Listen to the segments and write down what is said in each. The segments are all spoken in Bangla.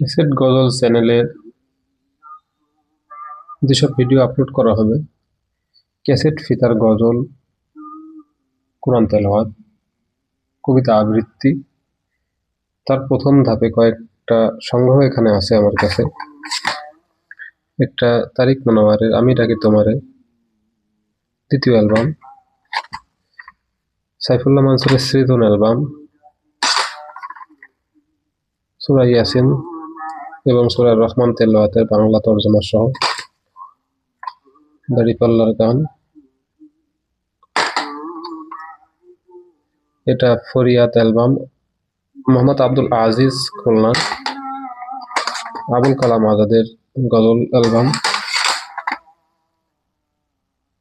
ক্যাসেট গজল চ্যানেলে যেসব ভিডিও আপলোড করা হবে, ক্যাসেট ফিতার গজল, কোরআন তেলাওয়াত, কবিতা আবৃত্তি, তার প্রথম ধাপে কয়েকটা সংগ্রহ এখানে আছে আমার কাছে। একটা তারিক মনোয়ারের আমি ডাকি তোমারে, দ্বিতীয় অ্যালবাম, সাইফুল্লাহ মানসুরের সৃজন অ্যালবাম, সূরা ইয়াসিন এবং সূরা রহমান তেলাওয়াতের বাংলা তর্জমা সহ, দাড়িপাল্লার গান, এটা ফরিয়াদ অ্যালবাম, মোহাম্মদ আব্দুল আজিজ খুলনা, আবুল কালাম আজাদের গজল অ্যালবাম,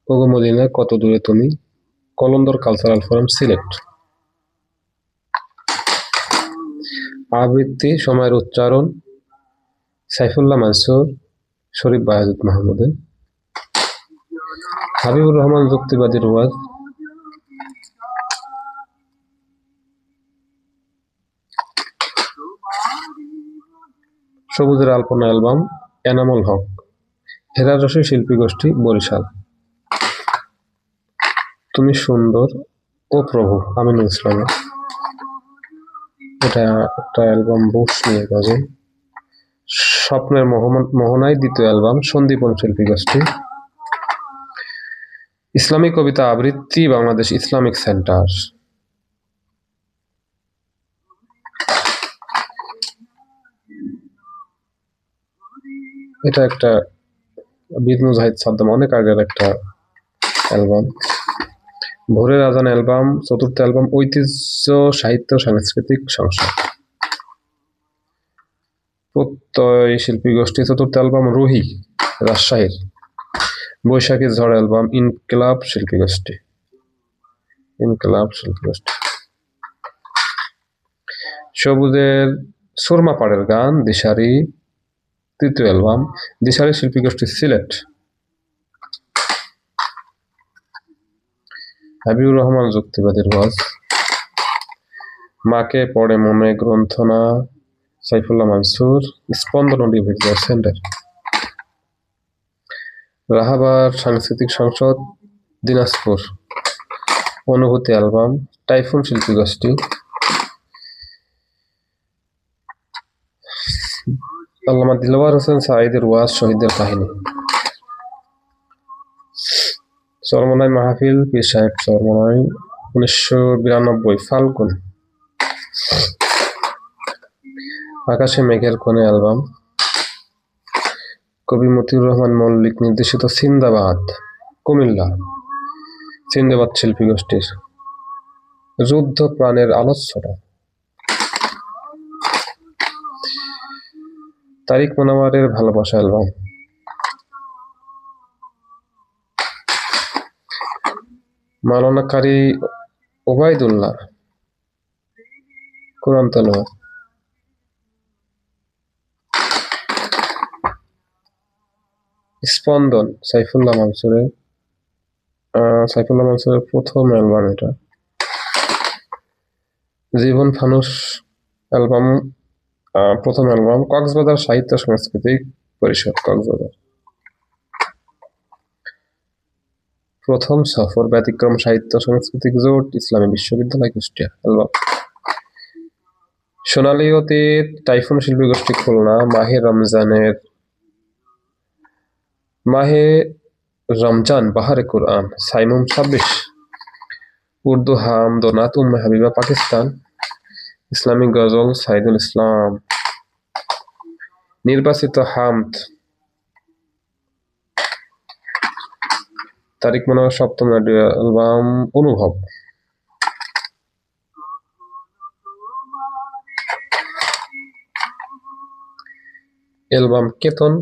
ওগো মদিনা কত দূরে তুমি, কলন্দর কালচারাল ফোরাম সিলেট। আবৃত্তি সময়ের উচ্চারণ সাইফুল্লাহ মানসুর, শরীফ বায়াজিদ মাহমুদের, হাবিবুর রহমান যুক্তিবাদীর ওয়াজ, সবুজের আলপনা অ্যালবাম, এনামুল হক, হেরার রশি শিল্পী গোষ্ঠী বরিশাল, তুমি সুন্দর ও প্রভু আমিনুল ইসলামের, এটা একটা অ্যালবাম বুশ নিয়ে গজল, স্বপ্নের মোহনায় দ্বিতীয় অ্যালবাম সন্দীপন শিল্পী গোষ্ঠী, ইসলামী কবিতা আবৃত্তি বাংলাদেশ ইসলামিক সেন্টার, এটা একটা বীর মুজাহিদ সাদ্দাম অনেক আগের একটা অ্যালবাম, ভোরের আজান অ্যালবাম, চতুর্থ অ্যালবাম ঐতিহ্য সাহিত্য সাংস্কৃতিক সংসদ, প্রত্যয় শিল্পী গোষ্ঠী চতুর্থ অ্যালবাম রুহি রাজশাহীর, বৈশাখী ঝড় অ্যালবাম ইনকিলাব শিল্পী গোষ্ঠী, সবুজের সুরমা পাড়ের গান দিশারি তৃতীয় অ্যালবাম, দিশারি শিল্পী গোষ্ঠী সিলেট, হাবিবুর রহমান যুক্তিবাদীর ওয়াজ, মাকে পড়ে মনে গ্রন্থনা সাইফুল্লাহ মানসুর, স্পন্দন অডিও-ভিজুয়াল সেন্টার, রাহাবার সাংস্কৃতিক সংসদ দিনাজপুর, অনুভূতি অ্যালবাম টাইফুন শিল্পী গোষ্ঠী, আল্লামা দিলওয়ার হোসেন সাঈদের ওয়াজ শহীদদের কাহিনী, চরমনাই মাহফিল পীর সাহেব চরমনাই 1992 ফাল্গুন, আকাশে মেঘের কোণে অ্যালবাম, কবি মতিউর রহমান মল্লিক নির্দেশিত সিন্দাবাদ কুমিল্লা, সিন্দাবাদ শিল্পী গোষ্ঠীর, যুদ্ধ প্রাণের আলোচ্যটা, তারিক মনোয়ারের ভালোবাসা অ্যালবাম, মাওলানা কারি ওবায়দুল্লাহ কোরআন তেলাওয়াত, স্পন্দন সাইফুল্লাহ মানসুরের প্রথম অ্যালবাম, এটা জীবন ফানুস অ্যালবাম প্রথম অ্যালবাম, কক্সবাজার সাহিত্য সাংস্কৃতিক পরিষদ কক্সবাজার, প্রথম সফর ব্যতিক্রম সাহিত্য সাংস্কৃতিক জোট ইসলামী বিশ্ববিদ্যালয় কুষ্টিয়া অ্যালবাম, সোনালী অতীত টাইফুন শিল্পী গোষ্ঠী খুলনা, মাহে রমজান বাহারে কুরআন সাইমুম 26, উর্দু হামদ ও নাত উম্মে হাবিবা পাকিস্তান, ইসলামিক গজল সাইদুল ইসলাম, নির্বাচিত হামদ তারিক মনোয়ার সপ্তম রেডিও অ্যালবাম অনুভব, অ্যালবাম কেতন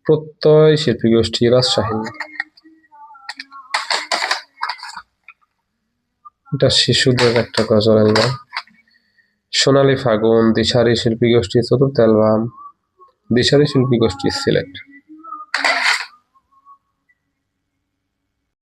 প্রত্যয় শিল্পী গোষ্ঠী রাজশাহী, এটা শিশুদের একটা গজল অ্যালবাম, সোনালী ফাগুন দিশারি শিল্পী গোষ্ঠী চতুর্থ অ্যালবাম, দিশারি শিল্পী গোষ্ঠী সিলেট।